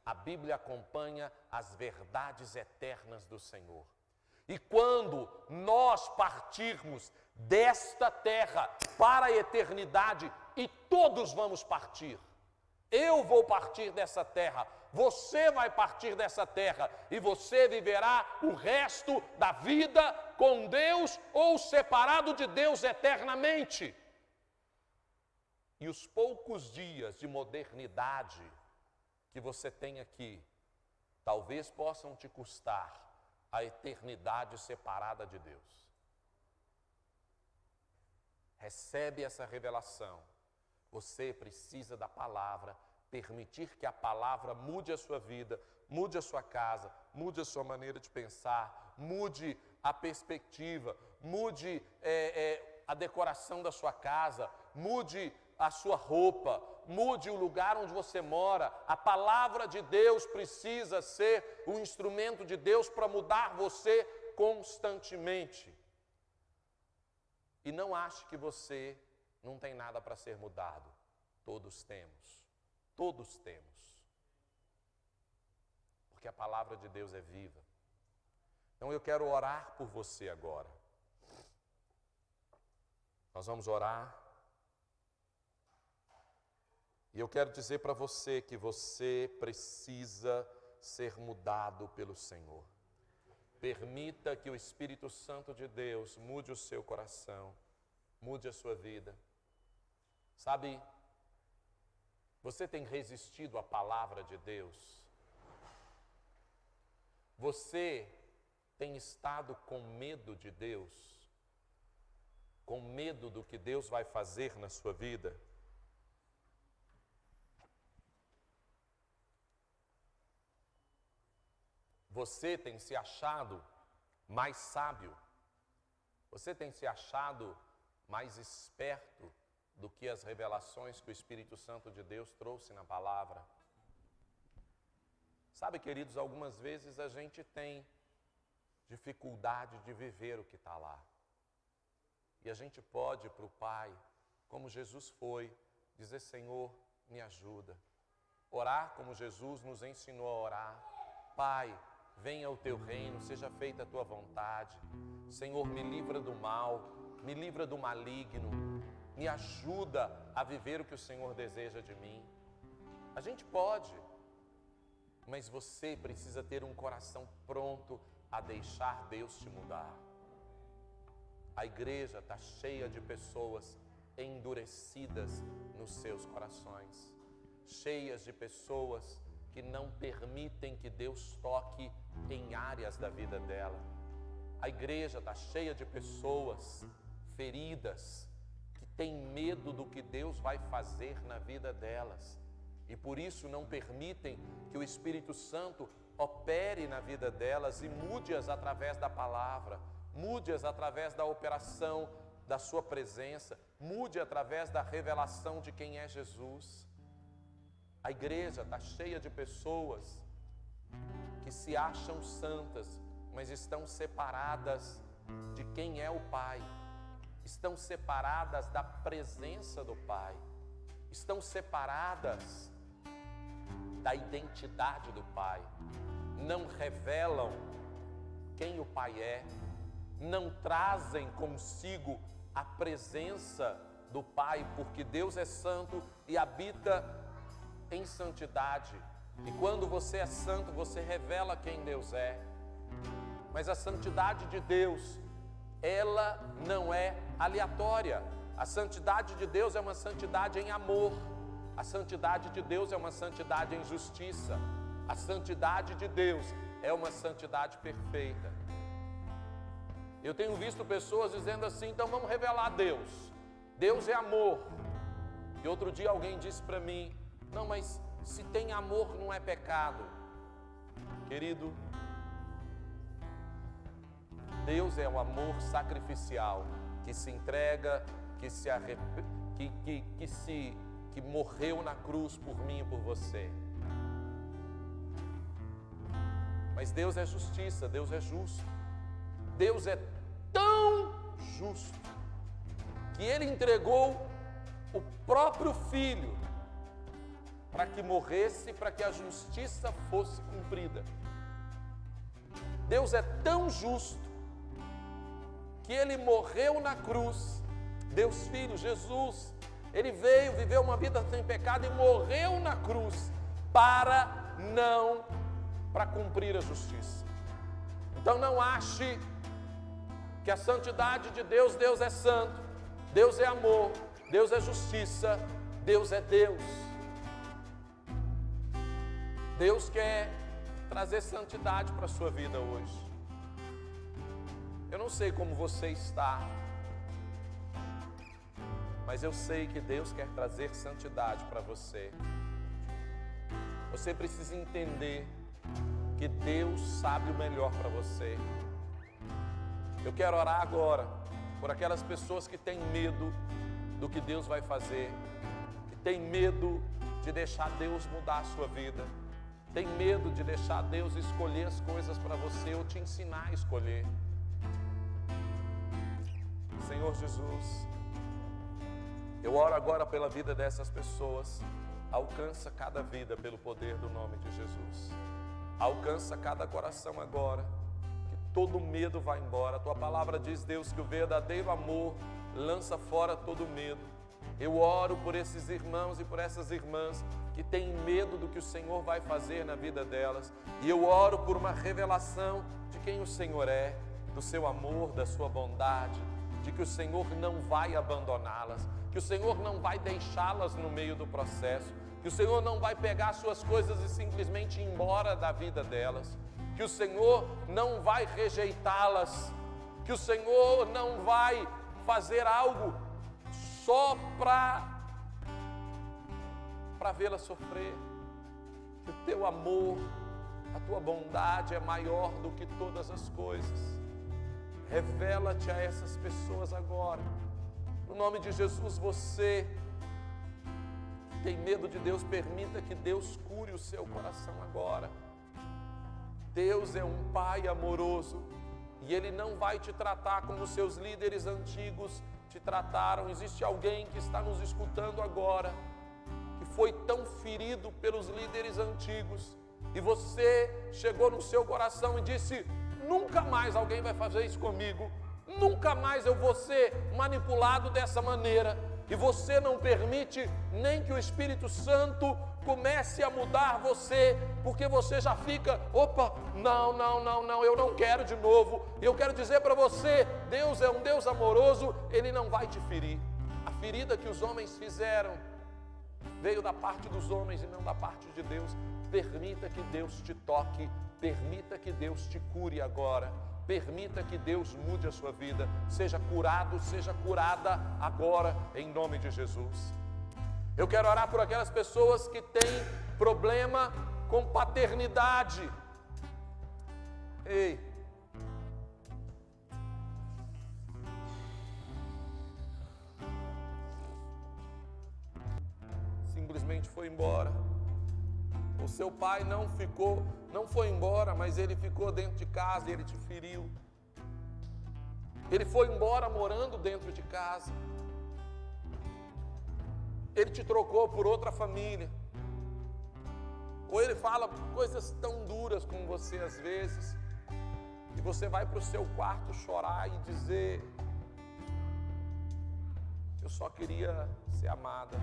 A Bíblia acompanha as verdades eternas do Senhor. E quando nós partirmos desta terra para a eternidade, e todos vamos partir, eu vou partir dessa terra, você vai partir dessa terra, e você viverá o resto da vida com Deus ou separado de Deus eternamente. E os poucos dias de modernidade que você tem aqui, talvez possam te custar a eternidade separada de Deus. Recebe essa revelação. Você precisa da palavra, permitir que a palavra mude a sua vida, mude a sua casa, mude a sua maneira de pensar, mude a perspectiva, mude a decoração da sua casa, mude a sua roupa, mude o lugar onde você mora. A palavra de Deus precisa ser o instrumento de Deus para mudar você constantemente. E não ache que você não tem nada para ser mudado. Todos temos. Todos temos. Porque a palavra de Deus é viva. Então eu quero orar por você agora. Nós vamos orar. E eu quero dizer para você que você precisa ser mudado pelo Senhor. Permita que o Espírito Santo de Deus mude o seu coração, mude a sua vida. Sabe, você tem resistido à palavra de Deus? Você tem estado com medo de Deus? Com medo do que Deus vai fazer na sua vida? Você tem se achado mais sábio? Você tem se achado mais esperto do que as revelações que o Espírito Santo de Deus trouxe na palavra? Sabe, queridos, algumas vezes a gente tem dificuldade de viver o que está lá. E a gente pode ir para o Pai, como Jesus foi, dizer: Senhor, me ajuda. Orar como Jesus nos ensinou a orar. Pai, venha o teu reino, seja feita a tua vontade. Senhor, me livra do mal, me livra do maligno. me ajuda a viver o que o Senhor deseja de mim. A gente pode, mas você precisa ter um coração pronto a deixar Deus te mudar. A igreja está cheia de pessoas endurecidas nos seus corações, cheias de pessoas que não permitem que Deus toque em áreas da vida dela. A igreja está cheia de pessoas feridas, que têm medo do que Deus vai fazer na vida delas, e por isso não permitem que o Espírito Santo opere na vida delas e mude-as através da palavra, mude-as através da operação da sua presença, mude através da revelação de quem é Jesus. A igreja está cheia de pessoas que se acham santas, mas estão separadas de quem é o Pai, estão separadas da presença do Pai, estão separadas da identidade do Pai, não revelam quem o Pai é, não trazem consigo a presença do Pai, porque Deus é santo e habita em santidade. E quando você é santo, você revela quem Deus é. Mas a santidade de Deus, ela não é aleatória. A santidade de Deus é uma santidade em amor. A santidade de Deus é uma santidade em justiça. A santidade de Deus é uma santidade perfeita. Eu tenho visto pessoas dizendo assim: então vamos revelar Deus. Deus é amor. E outro dia alguém disse para mim: não, mas se tem amor não é pecado. Querido, Deus é um amor sacrificial, que se entrega, que morreu na cruz por mim e por você. Mas Deus é justiça, Deus é justo. Deus é tão justo que Ele entregou o próprio Filho para que morresse, para que a justiça fosse cumprida. Deus é tão justo que Ele morreu na cruz. Deus Filho, Jesus, Ele veio, viveu uma vida sem pecado e morreu na cruz para cumprir a justiça. Então não ache que a santidade de Deus, Deus é santo, Deus é amor, Deus é justiça, Deus é Deus. Deus quer trazer santidade para a sua vida hoje. Eu não sei como você está, mas eu sei que Deus quer trazer santidade para você. Você precisa entender que Deus sabe o melhor para você. Eu quero orar agora por aquelas pessoas que têm medo do que Deus vai fazer, que têm medo de deixar Deus mudar a sua vida, tem medo de deixar Deus escolher as coisas para você ou te ensinar a escolher. Senhor Jesus, eu oro agora pela vida dessas pessoas. Alcança cada vida pelo poder do nome de Jesus. Alcança cada coração agora, que todo medo vá embora. A tua palavra diz, Deus, que o verdadeiro amor lança fora todo medo. Eu oro por esses irmãos e por essas irmãs que têm medo do que o Senhor vai fazer na vida delas. E eu oro por uma revelação de quem o Senhor é, do seu amor, da sua bondade, de que o Senhor não vai abandoná-las, que o Senhor não vai deixá-las no meio do processo, que o Senhor não vai pegar suas coisas e simplesmente ir embora da vida delas, que o Senhor não vai rejeitá-las, que o Senhor não vai fazer algo só para vê-la sofrer, que o teu amor, a tua bondade é maior do que todas as coisas. Revela-te a essas pessoas agora, no nome de Jesus. Você que tem medo de Deus, permita que Deus cure o seu coração agora. Deus é um Pai amoroso e Ele não vai te tratar como os seus líderes antigos te trataram. Existe alguém que está nos escutando agora, que foi tão ferido pelos líderes antigos, e você chegou no seu coração e disse: nunca mais alguém vai fazer isso comigo, nunca mais eu vou ser manipulado dessa maneira. e você não permite nem que o Espírito Santo comece a mudar você, porque você já fica, opa, não, eu não quero de novo. Eu quero dizer para você, Deus é um Deus amoroso, Ele não vai te ferir. A ferida que os homens fizeram veio da parte dos homens e não da parte de Deus. Permita que Deus te toque, permita que Deus te cure agora, permita que Deus mude a sua vida, seja curado, seja curada agora, em nome de Jesus. Eu quero orar por aquelas pessoas que têm problema com paternidade. Ei, simplesmente foi embora. O seu pai não foi embora, mas ele ficou dentro de casa e ele te feriu. Ele foi embora morando dentro de casa. Ele te trocou por outra família. Ou ele fala coisas tão duras com você às vezes, e você vai para o seu quarto chorar e dizer: eu só queria ser amada.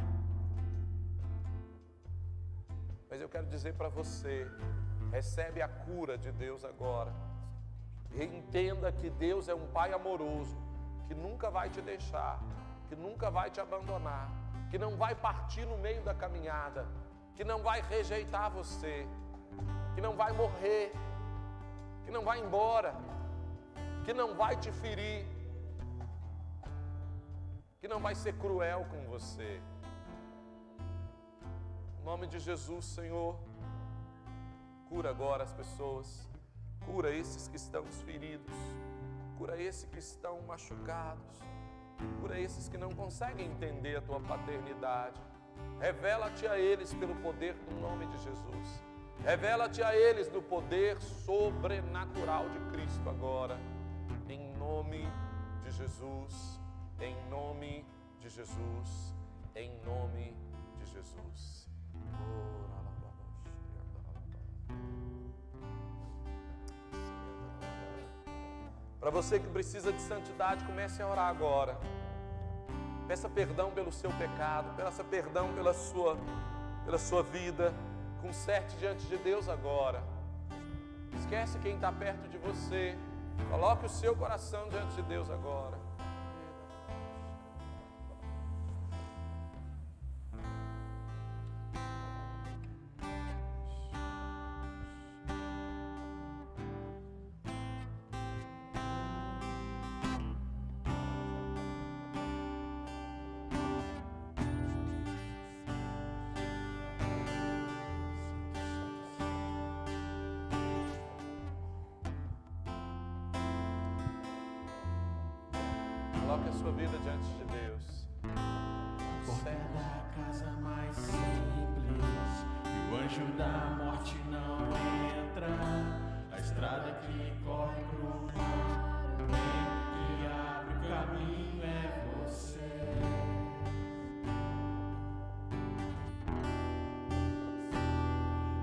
Mas eu quero dizer para você, recebe a cura de Deus agora. E entenda que Deus é um Pai amoroso, que nunca vai te deixar, que nunca vai te abandonar, que não vai partir no meio da caminhada, que não vai rejeitar você, que não vai morrer, que não vai embora, que não vai te ferir, que não vai ser cruel com você. Em nome de Jesus, Senhor, cura agora as pessoas, cura esses que estão feridos, cura esses que estão machucados, cura esses que não conseguem entender a Tua paternidade. Revela-te a eles pelo poder do nome de Jesus. Revela-te a eles no poder sobrenatural de Cristo agora. Em nome de Jesus, em nome de Jesus, em nome de Jesus. Para você que precisa de santidade, comece a orar agora. Peça perdão pelo seu pecado, peça perdão pela sua vida. Conserte diante de Deus agora. Esquece quem está perto de você. Coloque o seu coração diante de Deus agora. Coloque a sua vida diante de Deus. Porta da casa mais simples, e o anjo da morte não entra. A estrada que corre pro mar, o vento que abre o caminho é você.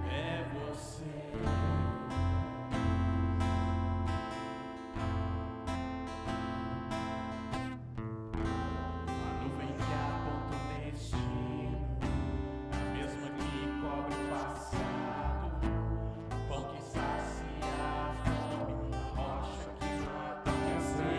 É você. Assim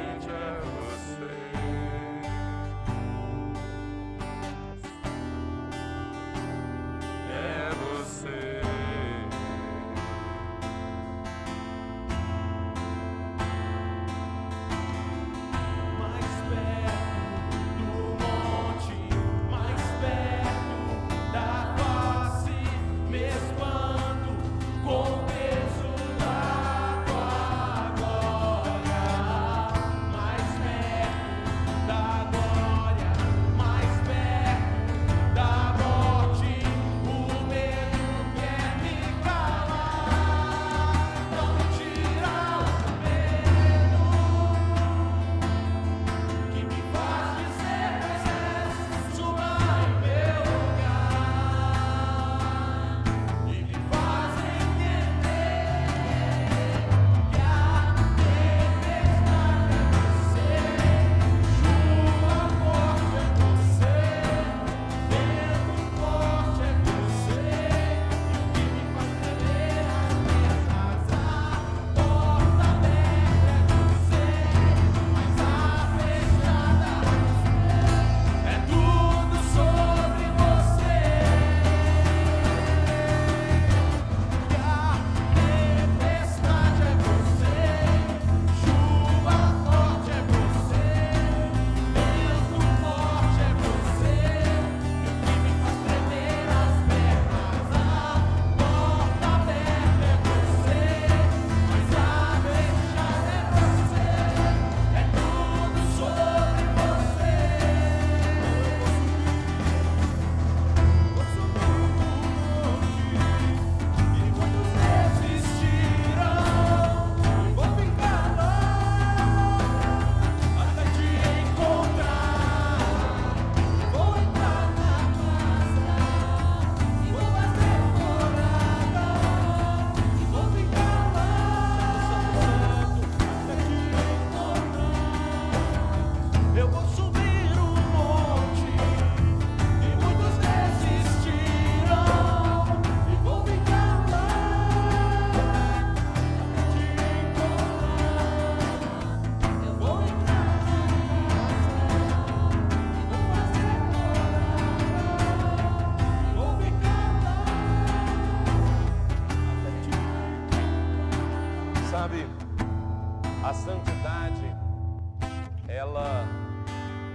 ela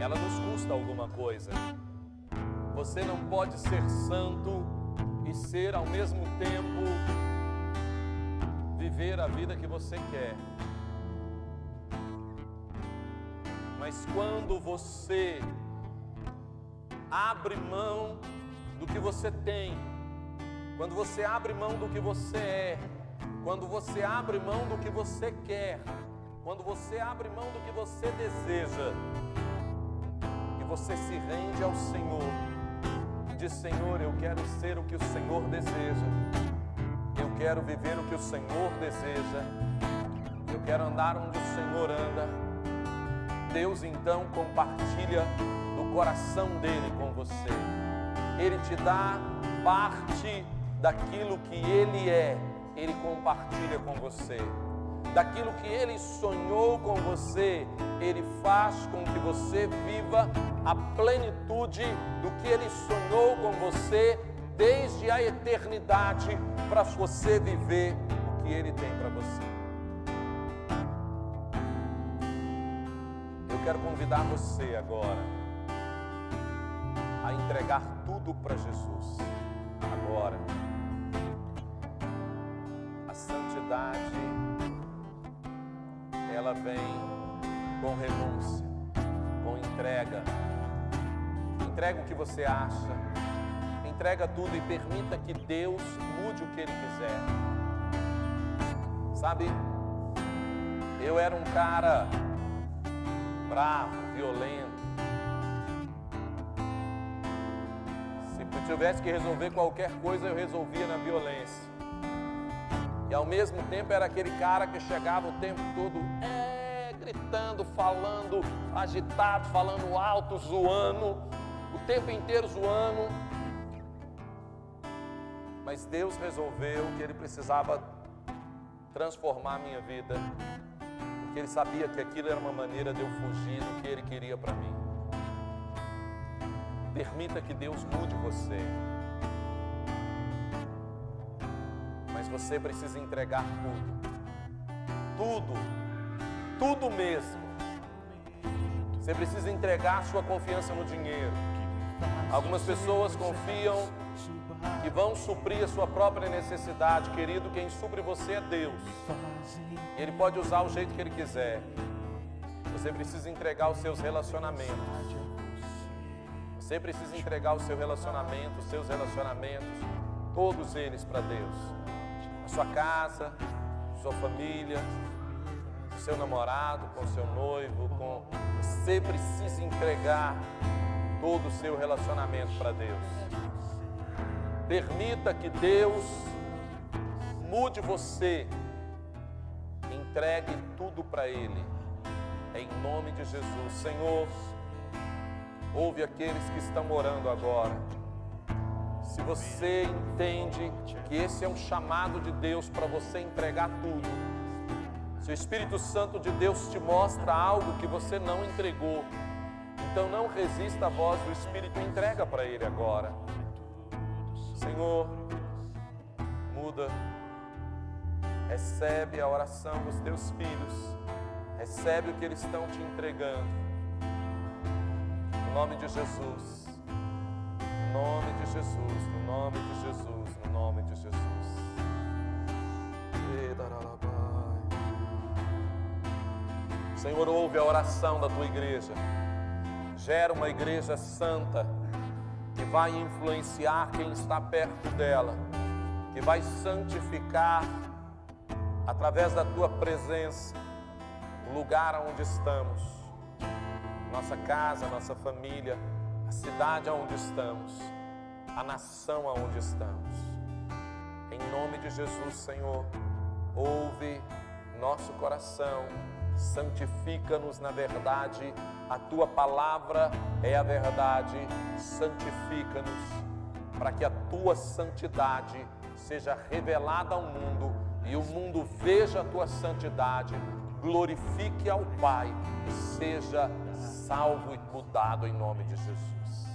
nos custa alguma coisa. Você não pode ser santo e ser ao mesmo tempo viver a vida que você quer. Mas quando você abre mão do que você tem, quando você abre mão do que você é, quando você abre mão do que você quer, quando você abre mão do que você deseja, e você se rende ao Senhor, e diz: Senhor, eu quero ser o que o Senhor deseja, eu quero viver o que o Senhor deseja, eu quero andar onde o Senhor anda. Deus então compartilha do coração dele com você. Ele te dá parte daquilo que ele é, ele compartilha com você. Daquilo que ele sonhou com você, ele faz com que você viva a plenitude do que ele sonhou com você desde a eternidade, para você viver o que ele tem para você. Eu quero convidar você agora a entregar tudo para Jesus. Agora, a santidade, ela vem com renúncia, com entrega. Entrega o que você acha, entrega tudo e permita que Deus mude o que Ele quiser. Sabe, eu era um cara bravo, violento. Se eu tivesse que resolver qualquer coisa, eu resolvia na violência. E ao mesmo tempo era aquele cara que chegava o tempo todo gritando, falando, agitado, falando alto, zoando, o tempo inteiro zoando. Mas Deus resolveu que Ele precisava transformar a minha vida, porque Ele sabia que aquilo era uma maneira de eu fugir do que Ele queria para mim. Permita que Deus mude você. Mas você precisa entregar tudo mesmo. Você precisa entregar a sua confiança no dinheiro. Algumas pessoas confiam que vão suprir a sua própria necessidade. Querido, quem supre você é Deus. E Ele pode usar o jeito que Ele quiser. Você precisa entregar os seus relacionamentos. Você precisa entregar o seu relacionamento, os seus relacionamentos, todos eles para Deus. A sua casa, a sua família, o seu namorado, com o seu noivo, você precisa entregar todo o seu relacionamento para Deus. Permita que Deus mude você. Entregue tudo para Ele. Em nome de Jesus. Senhor, ouve aqueles que estão orando agora. Se você entende que esse é um chamado de Deus para você entregar tudo, se o Espírito Santo de Deus te mostra algo que você não entregou, então não resista à voz do Espírito e entrega para Ele agora. Senhor, muda, recebe a oração dos teus filhos, recebe o que eles estão te entregando. No nome de Jesus, no nome de Jesus, no nome de Jesus, no nome de Jesus. Senhor, ouve a oração da tua igreja. Gera uma igreja santa, que vai influenciar quem está perto dela, que vai santificar, através da tua presença, o lugar onde estamos, nossa casa, nossa família, a cidade onde estamos, a nação onde estamos. Em nome de Jesus, Senhor, ouve nosso coração, santifica-nos na verdade, a tua palavra é a verdade, santifica-nos, para que a tua santidade seja revelada ao mundo e o mundo veja a tua santidade, glorifique ao Pai e seja salvo e mudado em nome de Jesus.